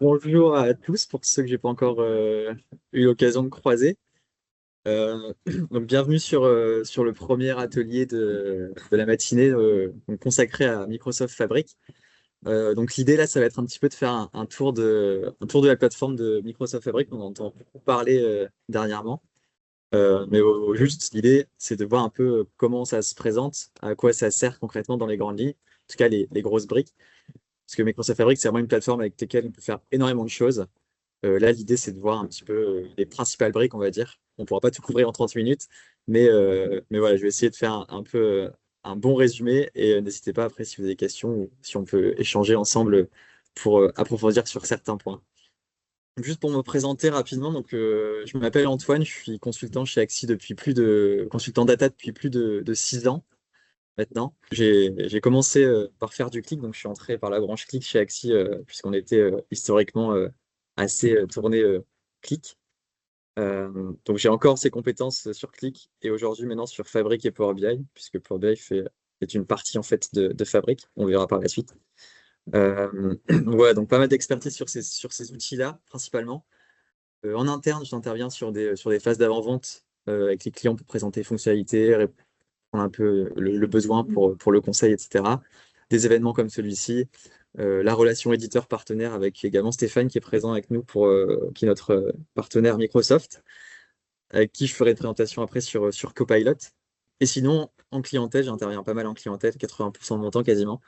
Bonjour à tous pour ceux que j'ai pas encore eu l'occasion de croiser. Donc bienvenue sur le premier atelier de la matinée donc consacré à Microsoft Fabric. Donc l'idée là, ça va être un petit peu de faire un tour de la plateforme de Microsoft Fabric. On entend beaucoup parler dernièrement. Juste l'idée, c'est de voir un peu comment ça se présente, à quoi ça sert concrètement dans les grandes lignes, en tout cas les grosses briques. Parce que Microsoft Fabric, c'est vraiment une plateforme avec laquelle on peut faire énormément de choses. Là, l'idée, c'est de voir un petit peu les principales briques, on va dire. On ne pourra pas tout couvrir en 30 minutes, mais voilà, je vais essayer de faire un peu un bon résumé et n'hésitez pas après si vous avez des questions ou si on peut échanger ensemble pour approfondir sur certains points. Juste pour me présenter rapidement, donc, je m'appelle Antoine, je suis consultant chez Axie consultant data depuis plus de 6 ans maintenant. J'ai commencé par faire du clic, donc je suis entré par la branche clic chez Axie, puisqu'on était historiquement assez tourné clic. Donc j'ai encore ces compétences sur clic et aujourd'hui maintenant sur Fabric et Power BI, puisque Power BI est une partie en fait de Fabric, on verra par la suite. Voilà, donc pas mal d'expertise sur ces outils-là, principalement. En interne, j'interviens sur des phases d'avant-vente avec les clients pour présenter les fonctionnalités, un peu le besoin pour le conseil, etc. Des événements comme celui-ci, la relation éditeur-partenaire avec également Stéphane qui est présent avec nous qui est notre partenaire Microsoft, avec qui je ferai une présentation après sur Copilot. Et sinon, en clientèle, j'interviens pas mal en clientèle, 80% de mon temps quasiment.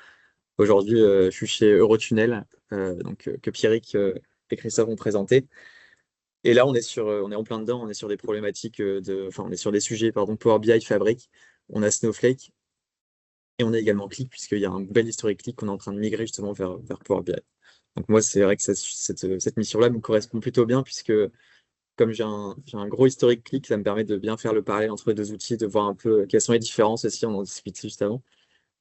Aujourd'hui, je suis chez Eurotunnel, que Pierrick et Christophe ont présenté. Et là, on est en plein dedans, on est sur des problématiques enfin, on est sur des sujets, pardon, Power BI, Fabric. On a Snowflake, et on a également Click, puisqu'il y a un bel historique Click qu'on est en train de migrer justement vers Power BI. Donc moi, c'est vrai que cette mission-là me correspond plutôt bien, puisque comme j'ai un gros historique Click, ça me permet de bien faire le parallèle entre les deux outils, de voir un peu quelles sont les différences aussi, on en discutait juste avant,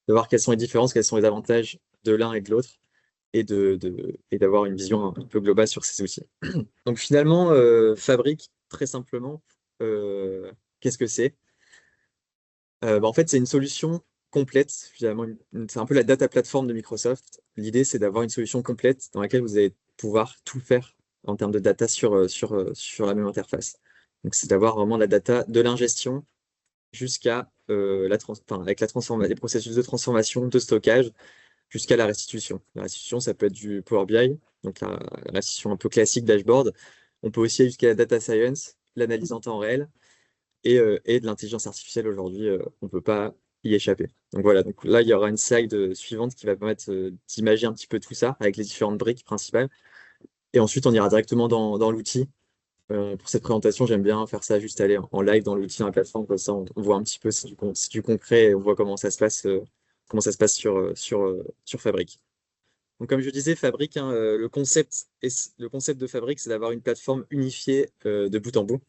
de voir quelles sont les différences, quels sont les avantages de l'un et de l'autre, et d'avoir une vision un peu globale sur ces outils. Donc finalement, Fabric, très simplement, qu'est-ce que c'est? En fait, c'est une solution complète, finalement. C'est un peu la data platform de Microsoft. L'idée, c'est d'avoir une solution complète dans laquelle vous allez pouvoir tout faire en termes de data sur la même interface. Donc, c'est d'avoir vraiment la data de l'ingestion jusqu'à avec les processus de transformation, de stockage, jusqu'à la restitution. La restitution, ça peut être du Power BI, donc la restitution un peu classique dashboard. On peut aussi aller jusqu'à la data science, l'analyse en temps réel, et de l'intelligence artificielle aujourd'hui, on ne peut pas y échapper. Donc voilà, donc là, il y aura une slide suivante qui va permettre d'imager un petit peu tout ça avec les différentes briques principales. Et ensuite, on ira directement dans l'outil. Pour cette présentation, j'aime bien faire ça, juste aller en live dans l'outil, dans la plateforme, comme ça, on voit un petit peu c'est du concret et on voit comment ça se passe sur Fabric. Donc, comme je disais, Fabric, hein, le concept de Fabric, c'est d'avoir une plateforme unifiée de bout en bout.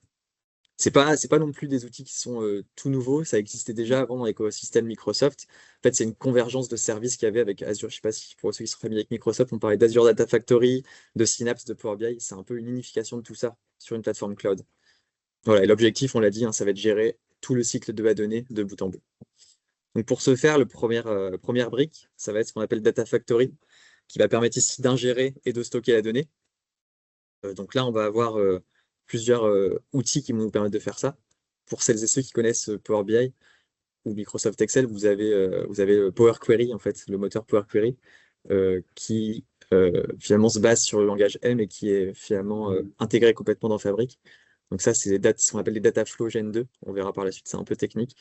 C'est pas non plus des outils qui sont tout nouveaux, ça existait déjà avant dans l'écosystème Microsoft. En fait, c'est une convergence de services qu'il y avait avec Azure. Je sais pas si pour ceux qui sont familiers avec Microsoft, on parlait d'Azure Data Factory, de Synapse, de Power BI. C'est un peu une unification de tout ça sur une plateforme cloud. Voilà, et l'objectif, on l'a dit, hein, ça va être de gérer tout le cycle de la donnée de bout en bout. Donc pour ce faire, première brique, ça va être ce qu'on appelle Data Factory, qui va permettre ici d'ingérer et de stocker la donnée. Donc là, on va avoir plusieurs outils qui vont nous permettre de faire ça. Pour celles et ceux qui connaissent Power BI ou Microsoft Excel, vous avez Power Query, en fait, le moteur Power Query, qui finalement se base sur le langage M et qui est finalement intégré complètement dans Fabric. Donc ça, c'est ce qu'on appelle les data flow Gen 2. On verra par la suite, c'est un peu technique.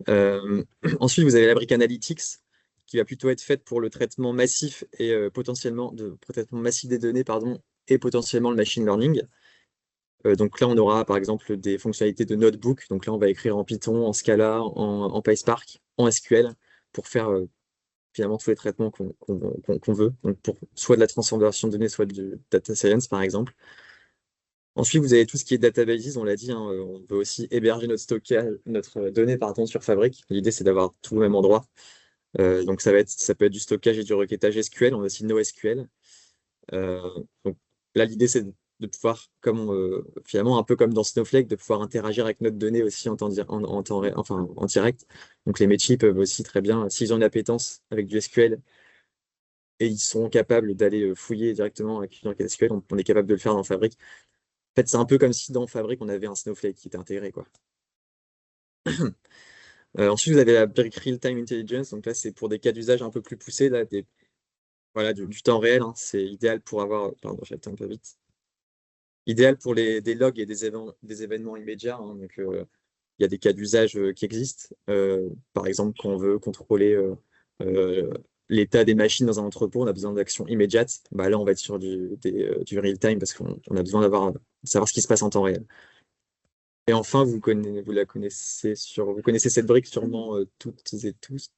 Euh, Ensuite, vous avez la brique Analytics, qui va plutôt être faite pour le traitement massif et potentiellement de traitement massif des données, pardon, et potentiellement le machine learning. Donc là, on aura par exemple des fonctionnalités de notebook. Donc là, on va écrire en Python, en Scala, en PySpark, en SQL pour faire finalement tous les traitements qu'on veut. Donc pour soit de la transformation de données, soit du data science par exemple. Ensuite, vous avez tout ce qui est databases, on l'a dit, hein, on peut aussi héberger notre stockage, notre donnée pardon, sur Fabric. L'idée, c'est d'avoir tout au même endroit. Donc ça peut être du stockage et du requêtage SQL, on a aussi NoSQL. Euh, donc là, l'idée, c'est de pouvoir, finalement, un peu comme dans Snowflake, de pouvoir interagir avec notre donnée aussi enfin, en direct. Donc les métiers peuvent aussi très bien, s'ils ont une appétence avec du SQL, et ils sont capables d'aller fouiller directement avec une requête SQL. On est capable de le faire dans Fabric. En fait, c'est un peu comme si dans Fabric, on avait un Snowflake qui était intégré, quoi. Ensuite, vous avez la brique Real-Time Intelligence. Donc là, c'est pour des cas d'usage un peu plus poussés, là, voilà, du temps réel, hein. C'est idéal pour avoir. Pardon, j'ai été un peu vite. Idéal pour des logs et des événements immédiats, hein. Donc, il y a des cas d'usage qui existent. Par exemple, quand on veut contrôler euh, l'état des machines dans un entrepôt, on a besoin d'actions immédiates. Bah, là, on va être sur du real-time parce qu'on a besoin de savoir ce qui se passe en temps réel. Et enfin, vous connaissez cette brique sûrement toutes et tous,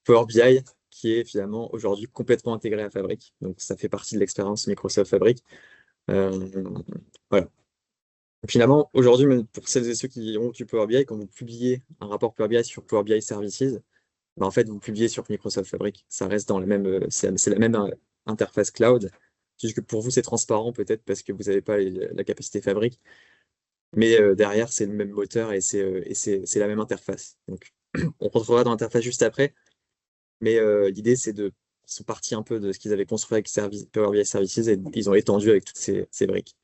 Power BI, qui est finalement aujourd'hui complètement intégré à Fabric. Donc, ça fait partie de l'expérience Microsoft Fabric. Euh, voilà. Finalement, aujourd'hui, même pour celles et ceux qui ont du Power BI, quand vous publiez un rapport Power BI sur Power BI Services, bah, en fait, vous publiez sur Microsoft Fabric. Ça reste dans la même, c'est la même interface cloud. C'est juste que pour vous, c'est transparent peut-être parce que vous n'avez pas la capacité Fabric. Mais derrière, c'est le même moteur et c'est la même interface. Donc, on rentrera dans l'interface juste après. Mais l'idée, ils sont partis un peu de ce qu'ils avaient construit avec Power BI Services et ils ont étendu avec toutes ces briques.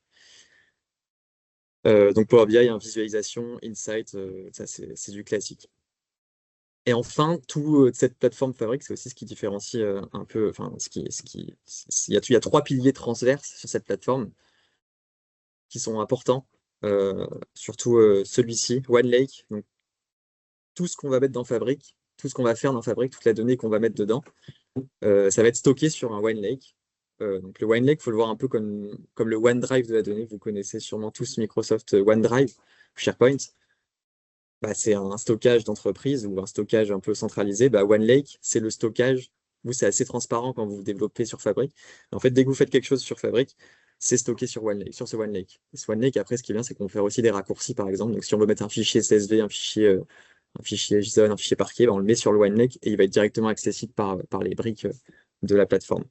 Donc Power BI, hein, visualisation, insight, ça c'est du classique. Et enfin, toute cette plateforme Fabric, c'est aussi ce qui différencie un peu, enfin, il y a trois piliers transverses sur cette plateforme qui sont importants, surtout celui-ci, OneLake. Donc tout ce qu'on va mettre dans Fabric, tout ce qu'on va faire dans Fabric, toute la donnée qu'on va mettre dedans, ça va être stocké sur un OneLake. Donc le OneLake, il faut le voir un peu comme le OneDrive de la donnée. Vous connaissez sûrement tous Microsoft OneDrive, SharePoint. Bah, c'est un stockage d'entreprise ou un stockage un peu centralisé. Bah, OneLake, c'est le stockage. Vous, c'est assez transparent quand vous développez sur Fabric. En fait, dès que vous faites quelque chose sur Fabric, c'est stocké sur OneLake, sur ce OneLake. Et ce OneLake, après, ce qui est bien, c'est qu'on peut faire aussi des raccourcis, par exemple. Donc, si on veut mettre un fichier CSV, un fichier JSON, un fichier parquet, bah, on le met sur le OneLake et il va être directement accessible par les briques de la plateforme.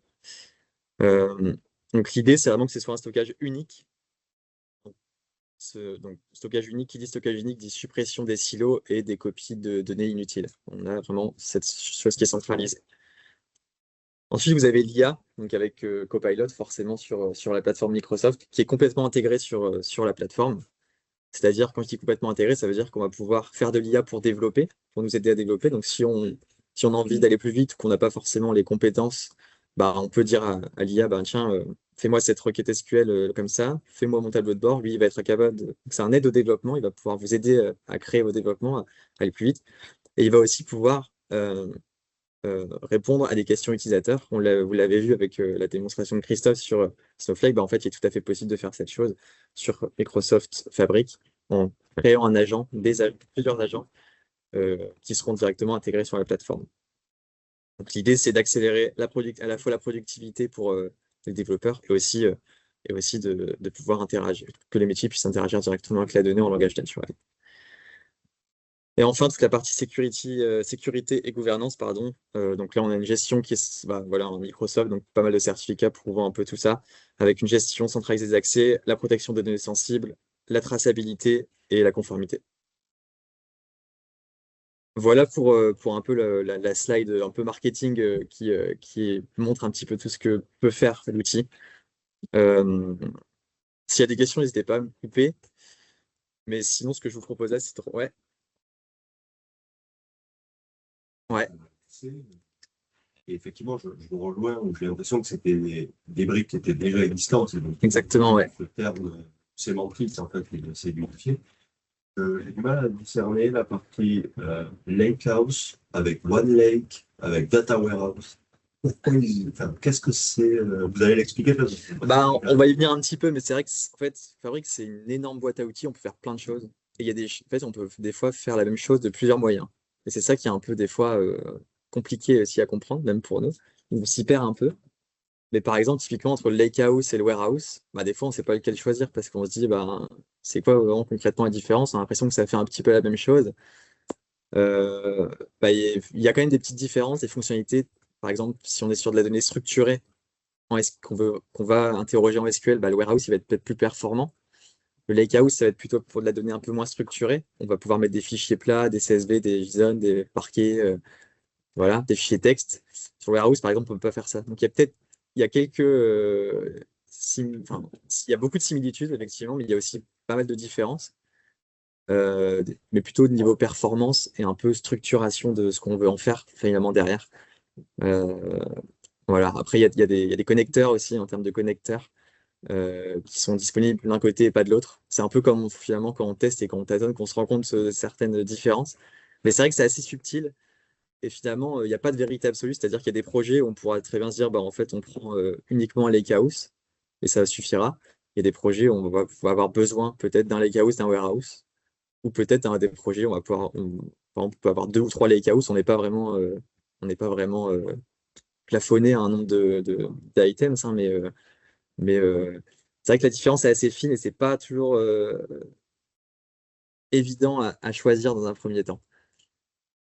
Donc, l'idée, c'est vraiment que ce soit un stockage unique. Donc, stockage unique, qui dit stockage unique, dit suppression des silos et des copies de données inutiles. On a vraiment cette chose qui est centralisée. Ensuite, vous avez l'IA, donc avec Copilot, forcément sur la plateforme Microsoft, qui est complètement intégrée sur la plateforme. C'est-à-dire, quand je dis complètement intégré, ça veut dire qu'on va pouvoir faire de l'IA pour développer, pour nous aider à développer. Donc, si on a envie d'aller plus vite, qu'on n'a pas forcément les compétences, bah, on peut dire à l'IA, bah, tiens, fais-moi cette requête SQL comme ça, fais-moi mon tableau de bord. Lui, il va être capable de. C'est un aide au développement, il va pouvoir vous aider à créer vos développements, à aller plus vite. Et il va aussi pouvoir répondre à des questions utilisateurs. Vous l'avez vu avec la démonstration de Christophe sur Snowflake, bah, en fait, il est tout à fait possible de faire cette chose sur Microsoft Fabric en créant un agent, plusieurs agents qui seront directement intégrés sur la plateforme. Donc, l'idée, c'est d'accélérer à la fois la productivité pour les développeurs et aussi de pouvoir interagir, que les métiers puissent interagir directement avec la donnée en langage naturel. Et enfin, toute la partie sécurité et gouvernance, pardon. Donc là, on a une gestion qui est voilà, en Microsoft, donc pas mal de certificats prouvant un peu tout ça, avec une gestion centralisée des accès, la protection des données sensibles, la traçabilité et la conformité. Voilà pour un peu la slide un peu marketing qui montre un petit peu tout ce que peut faire l'outil. Euh, S'il y a des questions, n'hésitez pas à me couper. Mais sinon, ce que je vous proposais, c'est. Ouais, ouais, Et effectivement, je vous rejoins, j'ai l'impression que c'était des briques qui étaient déjà existantes. Et donc, exactement, ouais. le terme sémantique, en fait, il s'est unifié. J'ai du mal à discerner la partie Lakehouse avec OneLake, avec Data Warehouse. Enfin, qu'est-ce que c'est vous allez l'expliquer peut-être. Bah, on va y venir un petit peu, mais c'est vrai que en fait, Fabric, c'est une énorme boîte à outils, on peut faire plein de choses. Et il y a en fait, on peut des fois faire la même chose de plusieurs moyens. Et c'est ça qui est un peu des fois compliqué aussi à comprendre, même pour nous. On s'y perd un peu. Mais par exemple, typiquement entre le lakehouse et le warehouse, bah, des fois, on ne sait pas lequel choisir parce qu'on se dit, bah, c'est quoi vraiment concrètement la différence? On a l'impression que ça fait un petit peu la même chose. Bah, il y a quand même des petites différences, des fonctionnalités. Par exemple, si on est sur de la donnée structurée, qu'on va interroger en SQL, bah, le warehouse il va être peut-être plus performant. Le lakehouse, ça va être plutôt pour de la donnée un peu moins structurée. On va pouvoir mettre des fichiers plats, des CSV, des JSON, des parquets, voilà, des fichiers texte. Sur Warehouse, par exemple, on ne peut pas faire ça. Donc il y a quelques, enfin, il y a beaucoup de similitudes, effectivement, mais il y a aussi pas mal de différences, mais plutôt au niveau performance et un peu structuration de ce qu'on veut en faire, finalement, derrière. Euh, voilà. Après, il y a des connecteurs aussi, en termes de connecteurs, qui sont disponibles d'un côté et pas de l'autre. C'est un peu comme finalement quand on teste et quand on tâtonne qu'on se rend compte de certaines différences. Mais c'est vrai que c'est assez subtil. Et finalement, il n'y a pas de vérité absolue, c'est-à-dire qu'il y a des projets où on pourra très bien se dire, bah, en fait, on prend uniquement un lakehouse et ça suffira. Il y a des projets où va avoir besoin peut-être d'un lakehouse, d'un warehouse, ou peut-être dans des projets où par exemple, on peut avoir deux ou trois lakehouses, on n'est pas vraiment plafonné à un nombre d'items, hein, mais c'est vrai que la différence est assez fine et c'est pas toujours évident à choisir dans un premier temps.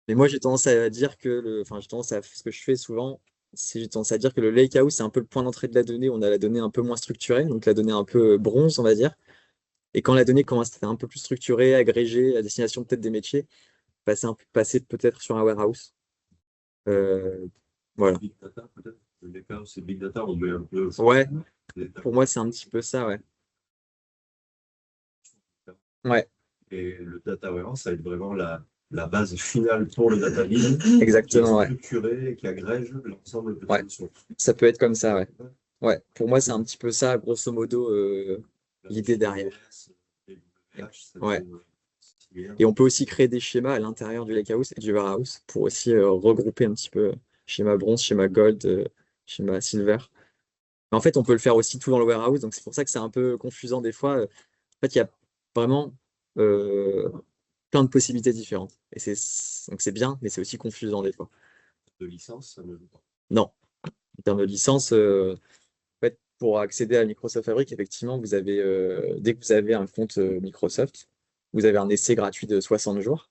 Mais moi, j'ai tendance à dire que enfin, j'ai tendance à, ce que je fais souvent, c'est j'ai tendance à dire que le lakehouse, c'est un peu le point d'entrée de la donnée. On a la donnée un peu moins structurée, donc la donnée un peu bronze, on va dire. Et quand la donnée commence à être un peu plus structurée, agrégée, à destination peut-être des métiers, passer peut-être sur un warehouse. Euh, voilà. Big data, peut-être. Les cas, c'est big data, on met un peu. Ouais, pour moi, c'est un petit peu ça, ouais. Ouais, Et le data warehouse, ça va être vraiment la base finale pour le data viz, qui est exactement, ouais. structuré et qui agrège l'ensemble de Ouais, tes sources. ça peut être comme ça, ouais. Ouais, pour moi, c'est un petit peu ça, grosso modo, l'idée derrière. AWS, ça Ouais. peut être similaire. Et on peut aussi créer des schémas à l'intérieur du lakehouse et du warehouse pour aussi regrouper un petit peu schéma bronze, schéma gold, schéma silver. Mais en fait, on peut le faire aussi tout dans le warehouse, donc c'est pour ça que c'est un peu confusant des fois. En fait, il y a vraiment euh, plein de possibilités différentes. Donc c'est bien, mais c'est aussi confusant des fois. De licence, ça ne joue pas. Non, en termes de licence, en fait, pour accéder à Microsoft Fabric, effectivement, dès que vous avez un compte Microsoft, vous avez un essai gratuit de 60 jours.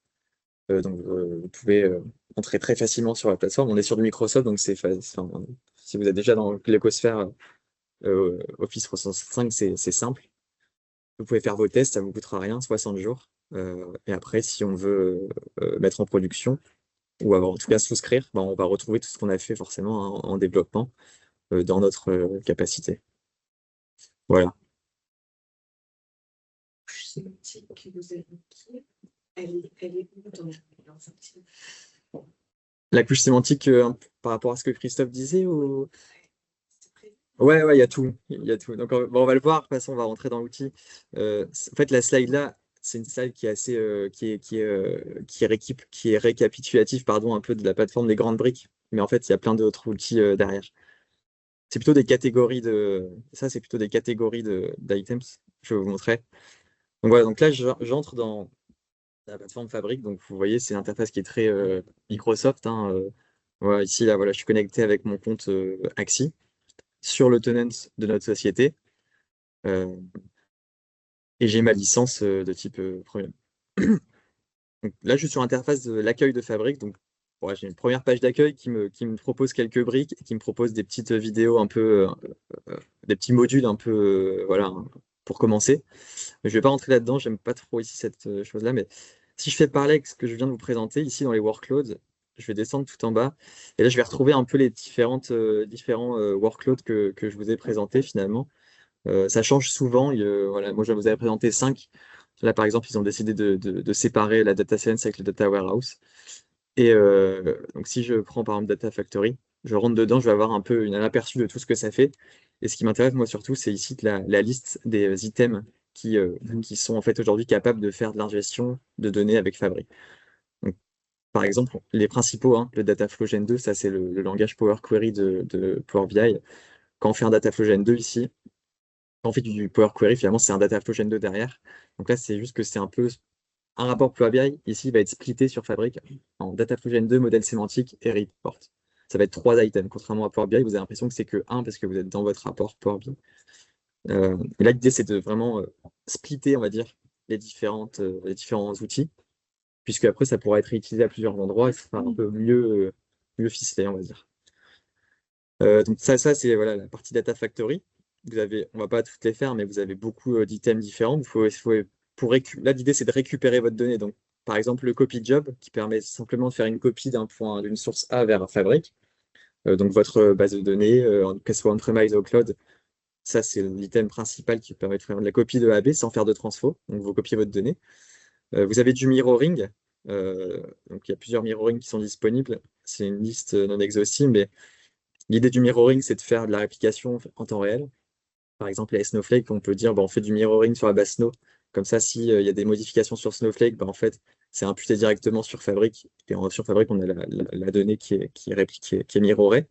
Donc, vous pouvez entrer très facilement sur la plateforme. On est sur du Microsoft, donc enfin, si vous êtes déjà dans l'écosphère Office 365, c'est simple. Vous pouvez faire vos tests, ça ne vous coûtera rien, 60 jours. Et après, si on veut mettre en production, ou avoir, en tout cas souscrire, ben, on va retrouver tout ce qu'on a fait forcément en développement dans notre capacité. Voilà. Sémantique que vous avez évoquée, elle est où dans en fait? La couche sémantique, par rapport à ce que Christophe disait, ou... C'est prévu. Ouais, ouais, il y a tout. Il y a tout. Donc, bon, on va le voir. De toute façon, on va rentrer dans l'outil. En fait, la slide là, c'est une slide qui est assez, qui est récapitulative, pardon, un peu de la plateforme des grandes briques. Mais en fait, il y a plein d'autres outils derrière. C'est plutôt des catégories ça, c'est plutôt des catégories d'items. Je vais vous montrer. Donc voilà. Donc là, j'entre dans la plateforme Fabric. Donc vous voyez, c'est une interface qui est très Microsoft, hein. Voilà, ici, là, voilà, je suis connecté avec mon compte Axie sur le tenant de notre société. Euh, et j'ai ma licence de type premium. Donc, là, je suis sur l'interface de l'accueil de Fabric. Donc, voilà, j'ai une première page d'accueil qui me propose quelques briques et qui me propose des petites vidéos un peu, des petits modules un peu, voilà, hein, pour commencer. Je vais pas rentrer là-dedans, j'aime pas trop ici cette chose-là, mais si je fais parler avec ce que je viens de vous présenter ici dans les workloads, je vais descendre tout en bas et là je vais retrouver un peu les différents workloads que je vous ai présentés finalement. Ça change souvent. Voilà, moi, je vous avais présenté 5. Là, par exemple, ils ont décidé de séparer la data science avec le data warehouse. Et donc, si je prends par exemple Data Factory, je rentre dedans, je vais avoir un peu un aperçu de tout ce que ça fait. Et ce qui m'intéresse, moi, surtout, c'est ici la liste des items qui sont en fait aujourd'hui capables de faire de l'ingestion de données avec Fabric. Donc, par exemple, les principaux, hein, le Dataflow Gen 2, ça, c'est le langage Power Query de Power BI. Quand on fait un Dataflow Gen 2 ici, quand on fait du Power Query, finalement, c'est un Dataflow Gen 2 derrière. Donc là, c'est juste que c'est un peu un rapport Power BI. Ici, il va être splitté sur Fabric en Dataflow Gen 2, modèle sémantique et report. Ça va être trois items. Contrairement à Power BI, vous avez l'impression que c'est que un parce que vous êtes dans votre rapport Power BI. Et là, l'idée, c'est de vraiment splitter, on va dire, les différents outils, puisque après, ça pourra être réutilisé à plusieurs endroits et ça sera un peu mieux ficelé, on va dire. Donc ça c'est voilà, la partie Data Factory. On va pas toutes les faire, mais vous avez beaucoup d'items différents. Là, l'idée, c'est de récupérer votre donnée. Donc, par exemple le copy job qui permet simplement de faire une copie d'une source A vers Fabric. Donc votre base de données, qu'elle soit on-premise ou cloud, ça c'est l'item principal qui permet de faire de la copie de A à B sans faire de transfo. Donc vous copiez votre donnée. Vous avez du mirroring. Donc il y a plusieurs mirroring qui sont disponibles. C'est une liste non exhaustive, mais l'idée du mirroring, c'est de faire de la réplication en temps réel. Par exemple, avec Snowflake, on peut dire on fait du mirroring sur la base Snow. Comme ça, s'il y a des modifications sur Snowflake, en fait, c'est imputé directement sur Fabric. Et sur Fabric, on a la donnée qui est répliquée, qui est mirrorée.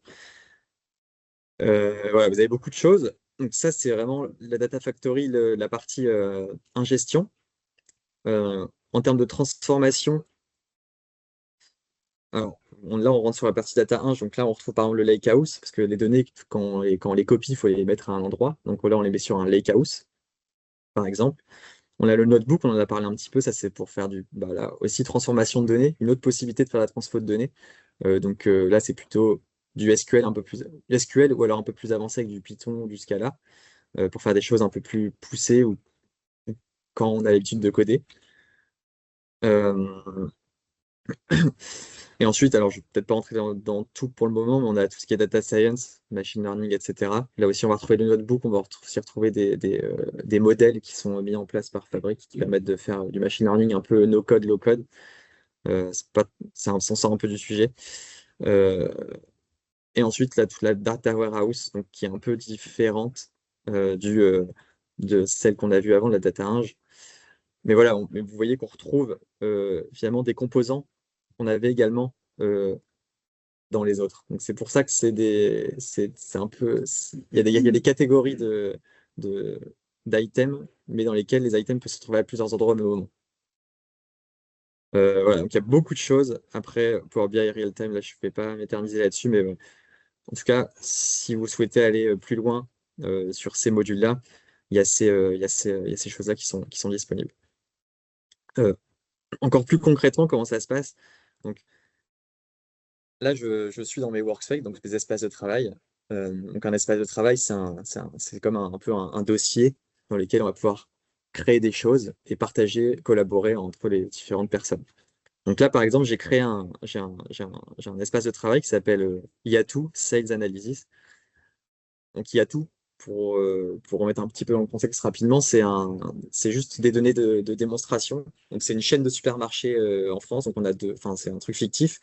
Voilà, vous avez beaucoup de choses. Donc ça, c'est vraiment la Data Factory, la partie ingestion. En termes de transformation, alors, là, on rentre sur la partie data 1, donc là, on retrouve par exemple le lakehouse, parce que les données, quand on les copie, il faut les mettre à un endroit. Donc là, on les met sur un lakehouse, par exemple. On a le notebook, on en a parlé un petit peu, ça c'est pour faire là, aussi transformation de données, une autre possibilité de faire la transfo de données. Donc là, c'est plutôt du SQL un peu plus SQL ou alors un peu plus avancé avec du Python ou du Scala, pour faire des choses un peu plus poussées ou quand on a l'habitude de coder. Euh, Et ensuite, alors je ne vais peut-être pas rentrer dans tout pour le moment, mais on a tout ce qui est data science, machine learning, etc. Là aussi, on va retrouver le notebook, on va aussi retrouver des modèles qui sont mis en place par Fabric qui permettent de faire du machine learning un peu no-code, low-code. On sort un peu du sujet. Euh, et ensuite, là, toute la data warehouse, donc, qui est un peu différente de celle qu'on a vue avant, la data ing. Mais voilà, mais vous voyez qu'on retrouve finalement des composants qu'on avait également dans les autres. Donc c'est pour ça que c'est un peu, il y a des catégories de, d'items, mais dans lesquels les items peuvent se trouver à plusieurs endroits au même moment. Voilà, donc il y a beaucoup de choses. Après, Power BI Real Time, là, je ne vais pas m'éterniser là-dessus, mais en tout cas, si vous souhaitez aller plus loin sur ces modules-là, il y a ces choses-là qui sont disponibles. Encore plus concrètement, comment ça se passe? Donc, là, je suis dans mes workspaces, donc mes espaces de travail. Donc, un espace de travail, c'est comme un peu un dossier dans lequel on va pouvoir créer des choses et partager, collaborer entre les différentes personnes. Donc là, par exemple, j'ai un espace de travail qui s'appelle Yatu Sales Analysis. Donc Yatu, pour remettre un petit peu dans le contexte rapidement, c'est juste des données de démonstration. Donc c'est une chaîne de supermarchés en France. Donc enfin, c'est un truc fictif.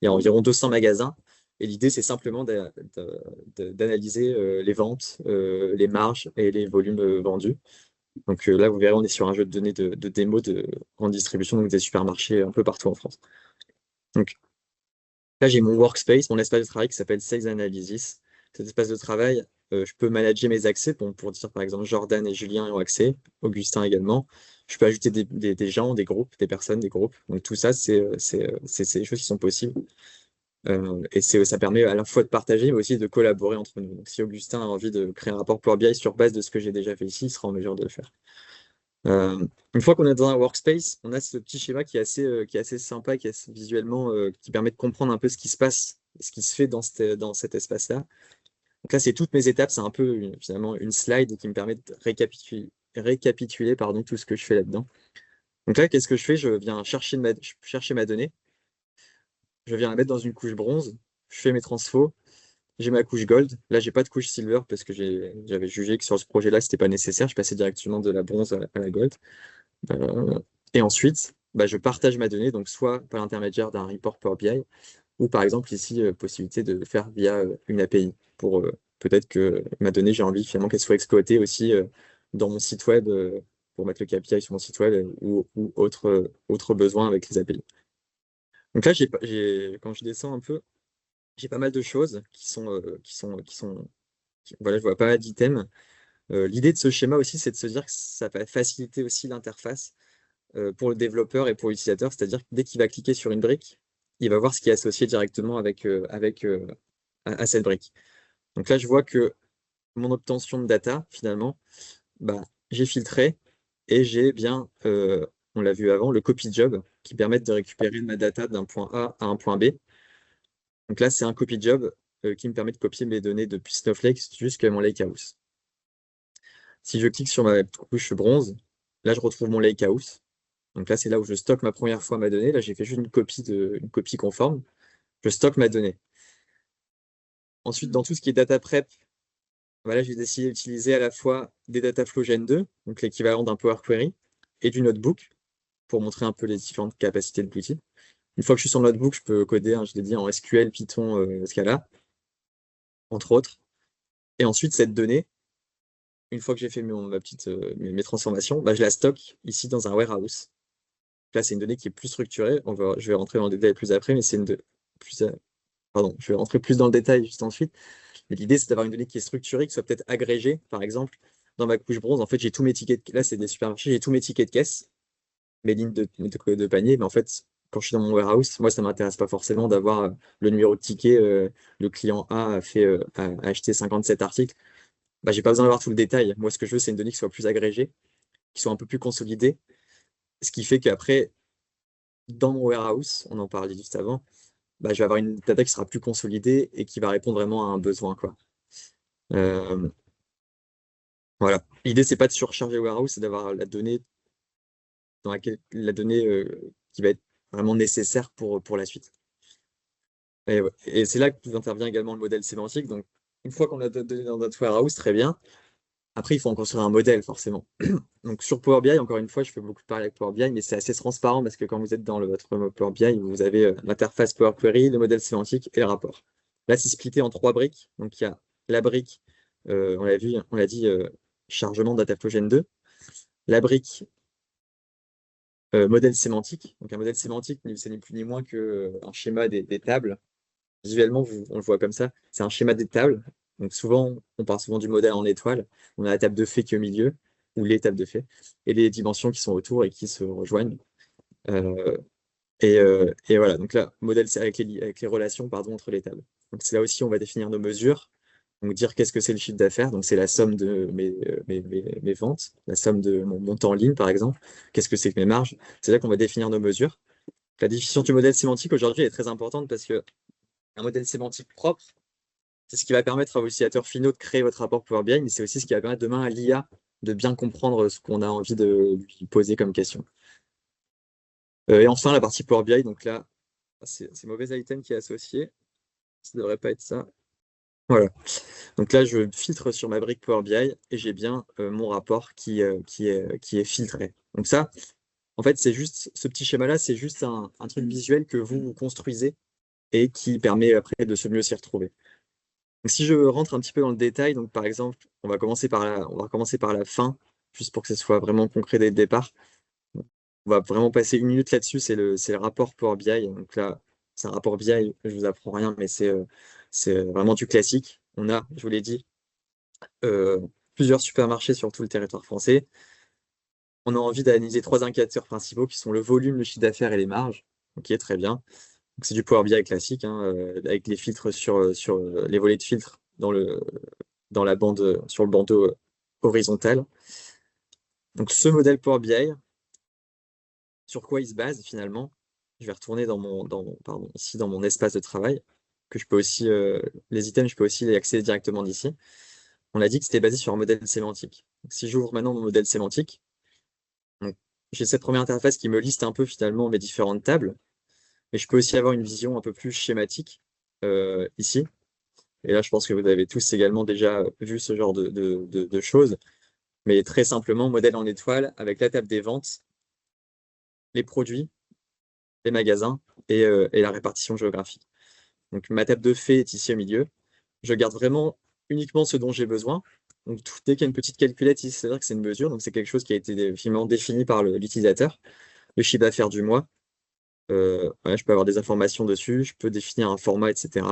Il y a environ 200 magasins. Et l'idée, c'est simplement d'analyser les ventes, les marges et les volumes vendus. Donc là, vous verrez, on est sur un jeu de données de démo de grande distribution, donc des supermarchés un peu partout en France. Donc là, j'ai mon workspace, mon espace de travail qui s'appelle Sales Analysis. Cet espace de travail, je peux manager mes accès pour dire, par exemple, Jordan et Julien ont accès, Augustin également. Je peux ajouter des gens, des groupes, des personnes, des groupes. Donc tout ça, c'est des choses qui sont possibles. Et ça permet à la fois de partager, mais aussi de collaborer entre nous. Donc, si Augustin a envie de créer un rapport Power BI sur base de ce que j'ai déjà fait ici, il sera en mesure de le faire. Une fois qu'on est dans un workspace, on a ce petit schéma qui est assez sympa, visuellement, qui permet de comprendre un peu ce qui se passe, ce qui se fait dans cet espace-là. Donc là, c'est toutes mes étapes, c'est un peu finalement une slide qui me permet de récapituler pardon, tout ce que je fais là-dedans. Donc là, qu'est-ce que je fais? Je viens chercher ma donnée. Je viens la mettre dans une couche bronze, je fais mes transfos, j'ai ma couche gold. Là, j'ai pas de couche silver parce que j'avais jugé que sur ce projet-là, c'était pas nécessaire. Je passais directement de la bronze à la gold. Euh, et ensuite, je partage ma donnée, donc soit par l'intermédiaire d'un report Power BI, ou par exemple ici, possibilité de le faire via une API pour peut-être que ma donnée, j'ai envie finalement qu'elle soit exploitée aussi dans mon site web pour mettre le KPI sur mon site web ou autre besoin avec les API. Donc là, quand je descends un peu, j'ai pas mal de choses voilà, je vois pas mal d'items. L'idée de ce schéma aussi, c'est de se dire que ça va faciliter aussi l'interface pour le développeur et pour l'utilisateur, c'est-à-dire que dès qu'il va cliquer sur une brique, il va voir ce qui est associé directement à cette brique. Donc là, je vois que mon obtention de data, finalement, j'ai filtré et j'ai bien, on l'a vu avant, le copy job qui permet de récupérer ma data d'un point A à un point B. Donc là, c'est un copy job qui me permet de copier mes données depuis Snowflake jusqu'à mon lakehouse. Si je clique sur ma couche bronze, là, je retrouve mon lakehouse. Donc là, c'est là où je stocke ma première fois ma donnée. Là, j'ai fait juste une copie conforme. Je stocke ma donnée. Ensuite, dans tout ce qui est data prep, voilà, j'ai décidé d'utiliser à la fois des Dataflow Gen 2, donc l'équivalent d'un Power Query, et du notebook pour montrer un peu les différentes capacités de l'outil. Une fois que je suis sur le notebook, je peux coder, hein, je l'ai dit, en SQL, Python, Scala, entre autres. Et ensuite, cette donnée, une fois que j'ai fait mes transformations, bah, je la stocke ici dans un warehouse. Là, c'est une donnée qui est plus structurée. Je vais rentrer dans le détail plus après, mais plus, pardon, je vais rentrer plus dans le détail juste ensuite. Mais l'idée, c'est d'avoir une donnée qui est structurée, qui soit peut-être agrégée. Par exemple, dans ma couche bronze, en fait, j'ai tous mes tickets. Là, c'est des supermarchés, j'ai tous mes tickets de caisse, mes lignes de panier. Mais en fait, quand je suis dans mon warehouse, moi, ça ne m'intéresse pas forcément d'avoir le numéro de ticket. Le client A a acheté 57 articles. Bah, j'ai pas besoin d'avoir tout le détail. Moi, ce que je veux, c'est une donnée qui soit plus agrégée, qui soit un peu plus consolidée. Ce qui fait qu'après, dans mon warehouse, on en parlait juste avant, bah, je vais avoir une data qui sera plus consolidée et qui va répondre vraiment à un besoin, quoi. Euh, voilà. L'idée, c'est pas de surcharger le warehouse, c'est d'avoir la donnée qui va être vraiment nécessaire pour la suite. Et, ouais. Et c'est là que intervient également le modèle sémantique. Donc, une fois qu'on a donné dans notre warehouse, très bien. Après, il faut en construire un modèle, forcément. Donc, sur Power BI, encore une fois, je fais beaucoup de parler avec Power BI, mais c'est assez transparent parce que quand vous êtes dans votre Power BI, vous avez l'interface Power Query, le modèle sémantique et le rapport. Là, c'est splitté en 3 briques. Donc, il y a la brique, on l'a vu, on l'a dit, chargement Dataflow Gen 2. La brique modèle sémantique. Donc, un modèle sémantique, c'est ni plus ni moins qu'un schéma des tables. Visuellement, on le voit comme ça. C'est un schéma des tables. Donc souvent, on parle souvent du modèle en étoile. On a la table de fait qui est au milieu, ou les tables de fait, et les dimensions qui sont autour et qui se rejoignent. Euh, et voilà, donc là, modèle, c'est avec les relations pardon, entre les tables. Donc c'est là aussi on va définir nos mesures. Donc dire qu'est-ce que c'est le chiffre d'affaires. Donc c'est la somme de mes ventes, la somme de mon montant en ligne, par exemple. Qu'est-ce que c'est que mes marges? C'est là qu'on va définir nos mesures. La définition du modèle sémantique aujourd'hui est très importante parce que un modèle sémantique propre, c'est ce qui va permettre à vos utilisateurs finaux de créer votre rapport Power BI, mais c'est aussi ce qui va permettre demain à l'IA de bien comprendre ce qu'on a envie de lui poser comme question. Et enfin, la partie Power BI, donc là, c'est mauvais item qui est associé. Ça ne devrait pas être ça. Voilà. Donc là, je filtre sur ma brique Power BI et j'ai bien mon rapport qui est filtré. Donc ça, en fait, c'est juste ce petit schéma-là, c'est juste un truc visuel que vous construisez et qui permet après de se mieux s'y retrouver. Donc, si je rentre un petit peu dans le détail, donc par exemple, on va commencer par la fin, juste pour que ce soit vraiment concret dès le départ. On va vraiment passer 1 minute là-dessus, c'est le rapport Power BI. Donc là, c'est un rapport BI, je vous apprends rien, mais c'est vraiment du classique. On a, je vous l'ai dit, euh, plusieurs supermarchés sur tout le territoire français. On a envie d'analyser 3 indicateurs principaux qui sont le volume, le chiffre d'affaires et les marges. Ok, très bien. Donc c'est du Power BI classique, hein, avec les filtres sur les volets de filtres dans la bande, sur le bandeau horizontal. Donc ce modèle Power BI, sur quoi il se base finalement? Je vais retourner pardon, ici dans mon espace de travail, que je peux aussi, les items, je peux aussi les accéder directement d'ici. On a dit que c'était basé sur un modèle sémantique. Donc, si j'ouvre maintenant mon modèle sémantique, donc, j'ai cette première interface qui me liste un peu finalement mes différentes tables, mais je peux aussi avoir une vision un peu plus schématique ici. Et là, je pense que vous avez tous également déjà vu ce genre de choses. Mais très simplement, modèle en étoile avec la table des ventes, les produits, les magasins et la répartition géographique. Donc ma table de fait est ici au milieu. Je garde vraiment uniquement ce dont j'ai besoin. Donc dès qu'il y a une petite calculette ici, c'est-à-dire que c'est une mesure, donc c'est quelque chose qui a été finalement défini par l'utilisateur. Le chiffre d'affaires du mois, ouais, je peux avoir des informations dessus, je peux définir un format, etc.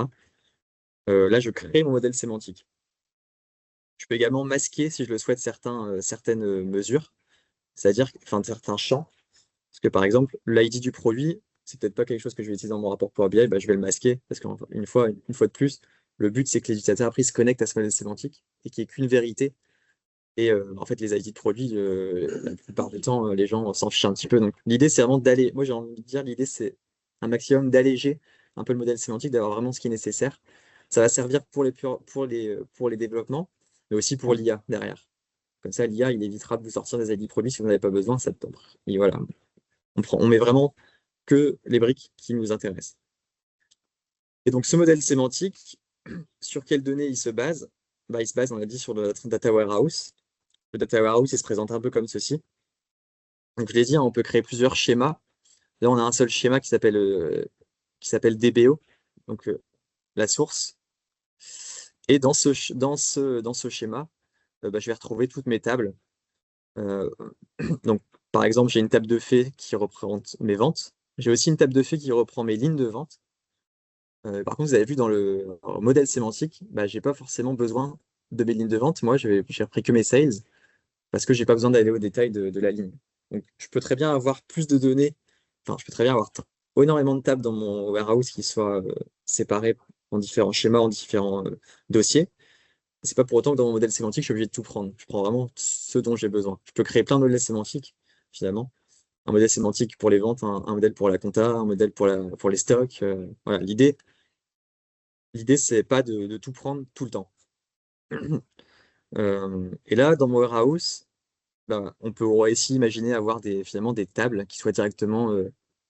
Là, je crée mon modèle sémantique. Je peux également masquer, si je le souhaite, certaines mesures, c'est-à-dire enfin, certains champs. Parce que par exemple, l'ID du produit, c'est peut-être pas quelque chose que je vais utiliser dans mon rapport Power BI, bah, je vais le masquer, parce qu'une fois de plus, le but c'est que les utilisateurs après se connectent à ce modèle sémantique et qu'il n'y ait qu'une vérité. Et en fait, les ID de produits, la plupart du temps, les gens s'en fichent un petit peu. Donc l'idée, c'est vraiment d'aller. Moi, j'ai envie de dire, l'idée, c'est un maximum d'alléger un peu le modèle sémantique, d'avoir vraiment ce qui est nécessaire. Ça va servir pour les développements, mais aussi pour l'IA derrière. Comme ça, l'IA, il évitera de vous sortir des ID produits si vous n'en avez pas besoin, ça tombe. Et voilà. On met vraiment que les briques qui nous intéressent. Et donc, ce modèle sémantique, sur quelles données il se base? Il se base, on l'a dit, sur le data warehouse. Le data warehouse, il se présente un peu comme ceci. Donc, je l'ai dit, hein, on peut créer plusieurs schémas. Là, on a un seul schéma qui s'appelle DBO, donc la source. Et dans ce schéma, je vais retrouver toutes mes tables. Euh, donc, par exemple, j'ai une table de faits qui représente mes ventes. J'ai aussi une table de faits qui reprend mes lignes de vente. Par contre, vous avez vu dans le modèle sémantique, j'ai pas forcément besoin de mes lignes de vente. Moi, j'ai repris que mes sales parce que j'ai pas besoin d'aller au détail de la ligne. Donc, je peux très bien avoir plus de données. Enfin, je peux très bien avoir énormément de tables dans mon warehouse qui soient séparées en différents schémas, en différents dossiers. C'est pas pour autant que dans mon modèle sémantique, je suis obligé de tout prendre. Je prends vraiment ce dont j'ai besoin. Je peux créer plein de modèles sémantiques, finalement. Un modèle sémantique pour les ventes, un modèle pour la compta, un modèle pour les stocks. Voilà. L'idée, c'est pas de tout prendre tout le temps. Et là, dans mon warehouse, on pourrait ici imaginer avoir finalement des tables qui soient directement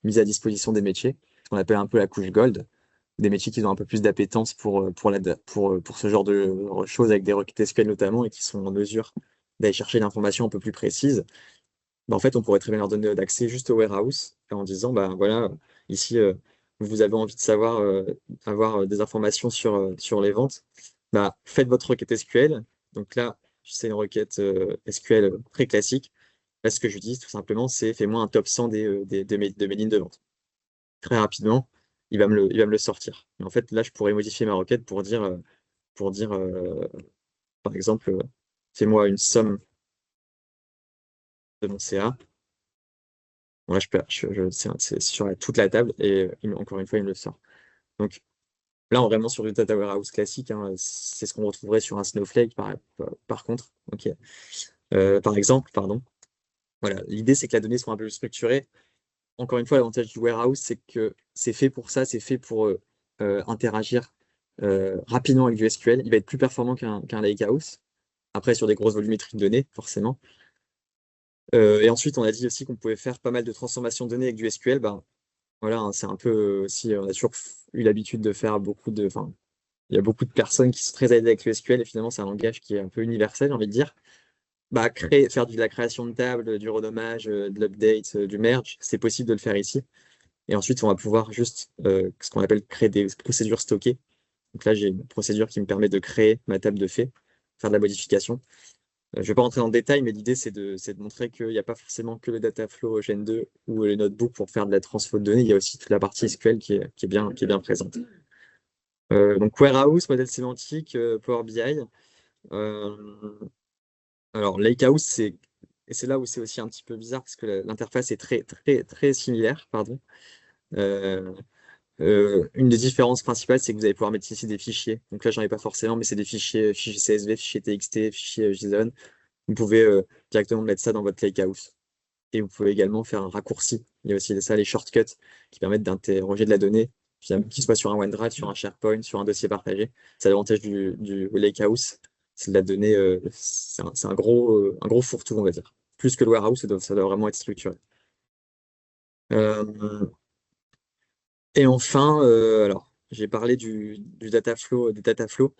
mises à disposition des métiers, ce qu'on appelle un peu la couche gold, des métiers qui ont un peu plus d'appétence pour ce genre de choses avec des requêtes SQL notamment et qui sont en mesure d'aller chercher l'information un peu plus précise. En fait, on pourrait très bien leur donner d'accès juste au warehouse en disant, voilà, ici, vous avez envie de savoir, avoir des informations sur les ventes, faites votre requête SQL. Donc là, c'est une requête SQL très classique. Là, ce que je dis, tout simplement, c'est fais-moi un top 100 de mes lignes de vente. Très rapidement, il va me le sortir. Et en fait, là, je pourrais modifier ma requête pour dire par exemple, fais-moi une somme de mon CA. Bon, là, c'est sur toute la table et encore une fois, il me le sort. Donc là, on est vraiment sur du data warehouse classique, hein, c'est ce qu'on retrouverait sur un Snowflake par contre. Ok. Par exemple, pardon. Voilà, l'idée, c'est que la donnée soit un peu plus structurée. Encore une fois, l'avantage du warehouse, c'est que c'est fait pour ça, c'est fait pour interagir rapidement avec du SQL. Il va être plus performant qu'un lakehouse. Après, sur des grosses volumétries de données, forcément. Et ensuite, on a dit aussi qu'on pouvait faire pas mal de transformations de données avec du SQL. Voilà, hein, c'est un peu aussi, on a toujours eu l'habitude de faire enfin, il y a beaucoup de personnes qui sont très à l'aise avec le SQL et finalement, c'est un langage qui est un peu universel, j'ai envie de dire. Faire de la création de tables, du renommage, de l'update, du merge, c'est possible de le faire ici. Et ensuite, on va pouvoir juste, ce qu'on appelle créer des procédures stockées. Donc là, j'ai une procédure qui me permet de créer ma table de faits, faire de la modification. Je ne vais pas rentrer dans le détail, mais l'idée, c'est de montrer qu'il n'y a pas forcément que le Dataflow Gen 2 ou les notebooks pour faire de la transfo de données. Il y a aussi toute la partie SQL qui est bien présente. Donc, Warehouse, modèle sémantique, Power BI. Euh, alors, Lakehouse, et c'est là où c'est aussi un petit peu bizarre parce que l'interface est très, très, très similaire, pardon. Euh, une des différences principales, c'est que vous allez pouvoir mettre ici des fichiers. Donc là, j'en ai pas forcément, mais c'est des fichiers CSV, fichiers TXT, fichiers JSON. Vous pouvez directement mettre ça dans votre lakehouse. Et vous pouvez également faire un raccourci. Il y a aussi ça, les shortcuts qui permettent d'interroger de la donnée, qu'il soit sur un OneDrive, sur un SharePoint, sur un dossier partagé. C'est l'avantage du lakehouse. C'est de la donnée, c'est un gros fourre-tout, on va dire. Plus que le warehouse, ça doit vraiment être structuré. Euh, et enfin, alors, j'ai parlé du Dataflow, des Dataflow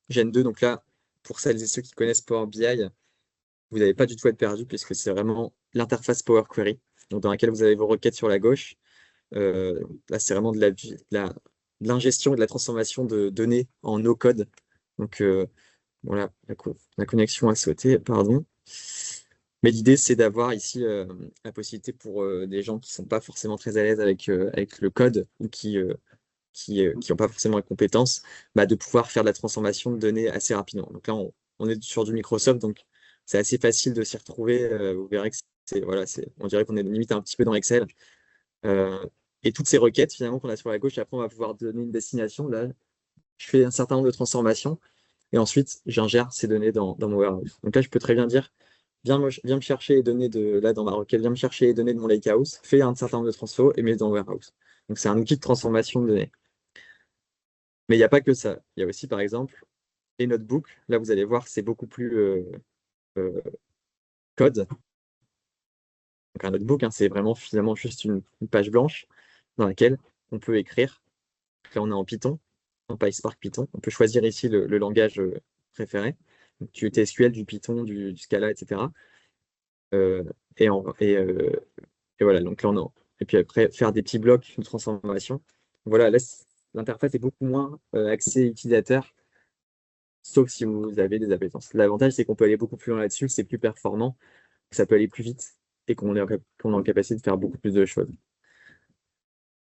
Gen 2. Donc là, pour celles et ceux qui connaissent Power BI, vous n'allez pas du tout être perdu puisque c'est vraiment l'interface Power Query, donc dans laquelle vous avez vos requêtes sur la gauche. Là, c'est vraiment de l'ingestion et de la transformation de données en no-code. Donc voilà, la connexion a sauté, pardon. Mais l'idée, c'est d'avoir ici la possibilité pour des gens qui sont pas forcément très à l'aise avec le code ou qui n'ont pas forcément les compétences, de pouvoir faire de la transformation de données assez rapidement. Donc là, on est sur du Microsoft, donc c'est assez facile de s'y retrouver. Vous verrez que voilà, on dirait qu'on est limite un petit peu dans Excel. Euh, et toutes ces requêtes, finalement, qu'on a sur la gauche, après, on va pouvoir donner une destination. Là, je fais un certain nombre de transformations et ensuite, j'ingère ces données dans mon warehouse. Donc là, je peux très bien dire, viens me chercher les données là, dans ma requête, viens me chercher les données de mon lakehouse, fais un certain nombre de transfos et mets dans le warehouse. Donc, c'est un outil de transformation de données. Mais il n'y a pas que ça. Il y a aussi, par exemple, les notebooks. Là, vous allez voir, c'est beaucoup plus euh, code. Donc un notebook, hein, c'est vraiment finalement juste une page blanche dans laquelle on peut écrire. Là, on est en Python, en PySpark Python. On peut choisir ici le langage préféré. Donc, du TSQL, du Python, du Scala, etc. Euh, et, en- et, euh, et voilà, donc là, et puis après, faire des petits blocs de transformation. Voilà, là, l'interface est beaucoup moins axée utilisateur, sauf si vous avez des appétences. L'avantage, c'est qu'on peut aller beaucoup plus loin là-dessus, c'est plus performant, ça peut aller plus vite et qu'on est en capacité de faire beaucoup plus de choses.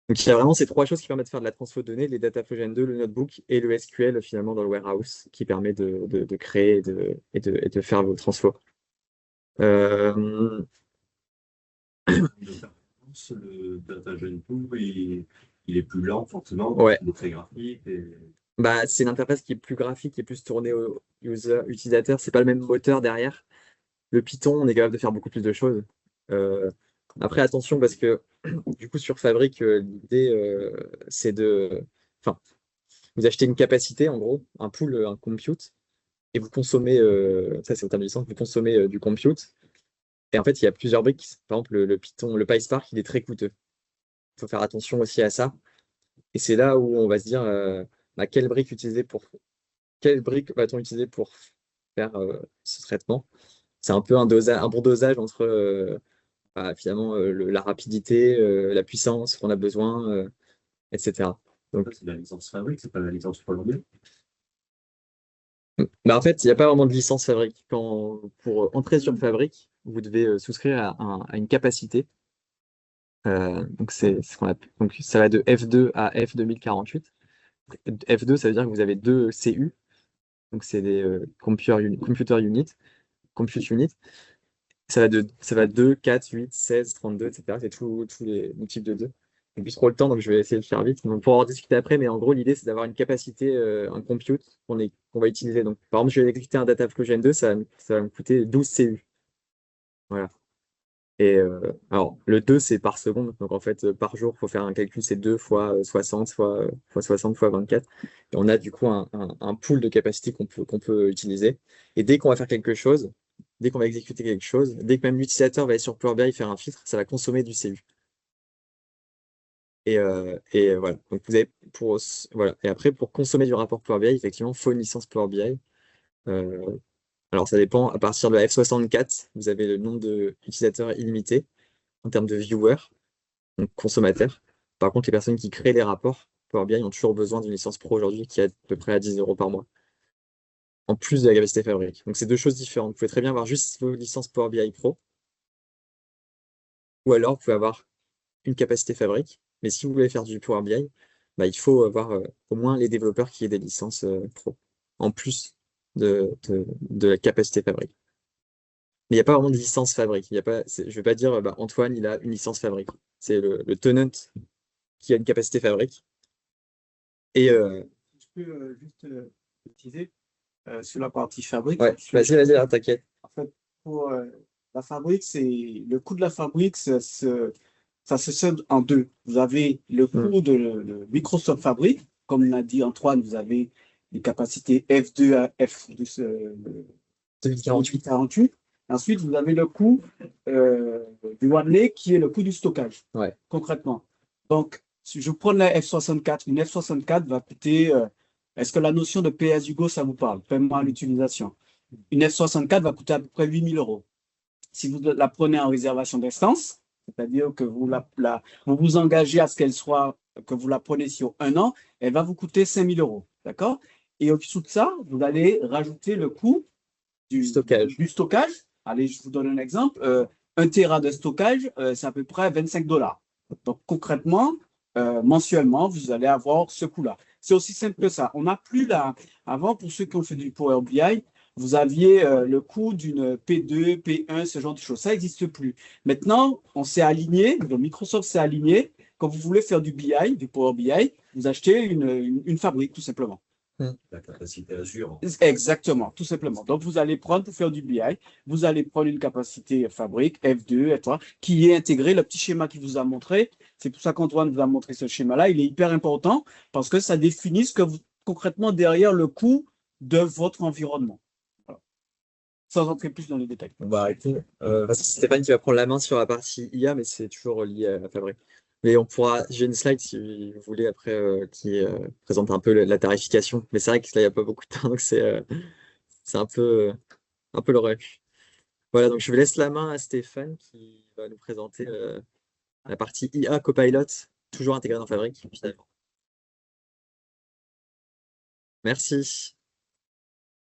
Donc, il y a vraiment ces trois choses qui permettent de faire de la transfo de données, les data flow Gen 2, le notebook et le SQL finalement dans le warehouse qui permet de créer et de faire vos transfos. Euh, De performance, le DataGen 2, il est plus lent forcément, parce ouais, qu'il est très graphique. Et... bah, c'est une interface qui est plus graphique, qui est plus tournée au utilisateur. C'est pas le même moteur derrière. Le Python, on est capable de faire beaucoup plus de choses. Euh, Après, attention, parce que du coup, sur Fabric, l'idée, c'est de. Enfin, vous achetez une capacité, en gros, un pool, un compute, et vous consommez, ça c'est au terme de licence, vous consommez du compute. Et en fait, il y a plusieurs briques. Par exemple, le Python, le PySpark, il est très coûteux. Il faut faire attention aussi à ça. Et c'est là où on va se dire, bah, quelle brique va-t-on utiliser pour faire ce traitement? C'est un peu un bon dosage entre bah, finalement la rapidité, la puissance qu'on a besoin, etc. Ça, Donc, c'est la licence Fabric, c'est pas la licence Columbia. bah, en fait, il n'y a pas vraiment de licence Fabric. Pour entrer sur Fabric, vous devez souscrire à une capacité. Donc, c'est ce qu'on appelle. Donc, ça va de F2 à F2048. F2, ça veut dire que vous avez deux CU. Donc, c'est des computer unit, compute unit. Ça va 2, 4, 8, 16, 32, etc. C'est tous les types de 2. J'ai plus trop le temps, donc je vais essayer de faire vite. Donc, on pourra en discuter après, mais en gros, l'idée, c'est d'avoir une capacité, un compute qu'on va utiliser. Donc, par exemple, je vais exécuter un Dataflow Gen 2, ça va me coûter 12 CU. Voilà. Et alors, le 2, c'est par seconde. Donc, en fait, par jour, il faut faire un calcul, c'est 2 fois 60 fois 60 fois 24. Et on a du coup un pool de capacité qu'on peut utiliser. Et dès qu'on va faire quelque chose, dès qu'on va exécuter quelque chose, dès que même l'utilisateur va aller sur Power BI faire un filtre, ça va consommer du CU. Et voilà. Donc, voilà. Et après, pour consommer du rapport Power BI, effectivement, il faut une licence Power BI. Euh, alors, ça dépend. À partir de la F64, vous avez le nombre d'utilisateurs illimité en termes de viewers, donc consommateurs. Par contre, les personnes qui créent les rapports Power BI ont toujours besoin d'une licence pro aujourd'hui qui est à peu près à 10 euros par mois, en plus de la capacité fabrique. Donc, c'est deux choses différentes. Vous pouvez très bien avoir juste vos licences Power BI Pro, ou alors vous pouvez avoir une capacité fabrique. Mais si vous voulez faire du Power BI, bah, il faut avoir au moins les développeurs qui aient des licences pro, en plus de la capacité fabrique. Mais il n'y a pas vraiment de licence fabrique. Il y a pas, je ne vais pas dire bah, Antoine, il a une licence fabrique. C'est le tenant qui a une capacité fabrique. Et Je peux juste préciser sur la partie fabrique. ouais, vas-y, hein, t'inquiète. En fait, pour la fabrique, le coût de la fabrique, ça se scinde en deux. Vous avez le coût de Microsoft Fabric. Comme l'a dit Antoine, vous avez les capacités F2 à F2048. 48. Ensuite, vous avez le coût du OneLake qui est le coût du stockage, Ouais. concrètement. Donc, si je prends la F64, une F64 va coûter. Est-ce que la notion de pay as you go, ça vous parle? Paiement à l'utilisation. Une F64 va coûter à peu près 8 000 euros. Si vous la prenez en réservation d'instance, c'est-à-dire que vous vous engagez à ce qu'elle soit, que vous la prenez sur 1 an, elle va vous coûter 5 000 euros. D'accord? Et au-dessous de ça, vous allez rajouter le coût du stockage. Allez, je vous donne un exemple. 1 Tera de stockage, c'est à peu près 25 $. Donc, concrètement, mensuellement, vous allez avoir ce coût-là. C'est aussi simple que ça. On n'a plus là. Avant, pour ceux qui ont fait du Power BI, vous aviez le coût d'une P2, P1, ce genre de choses. Ça n'existe plus. Maintenant, on s'est aligné, donc Microsoft s'est aligné. Quand vous voulez faire du BI, du Power BI, vous achetez une fabrique, tout simplement. La capacité Azure. Exactement, tout simplement. Donc, vous allez prendre pour faire du BI, vous allez prendre une capacité fabrique F2, F3, qui est intégré, le petit schéma qu'il vous a montré. C'est pour ça qu'Antoine vous a montré ce schéma-là. Il est hyper important parce que ça définit ce que vous, concrètement derrière le coût de votre environnement. Voilà. sans entrer plus dans les détails. On va arrêter. Parce que c'est Stéphane qui va prendre la main sur la partie IA, mais c'est toujours lié à Fabric. Mais on pourra, j'ai une slide si vous voulez après qui présente un peu la tarification. Mais c'est vrai que là, il n'y a pas beaucoup de temps, donc c'est un peu le rush. Voilà, donc je vous laisse la main à Stéphane qui va nous présenter la partie IA Copilot, toujours intégrée dans Fabric, finalement. Merci.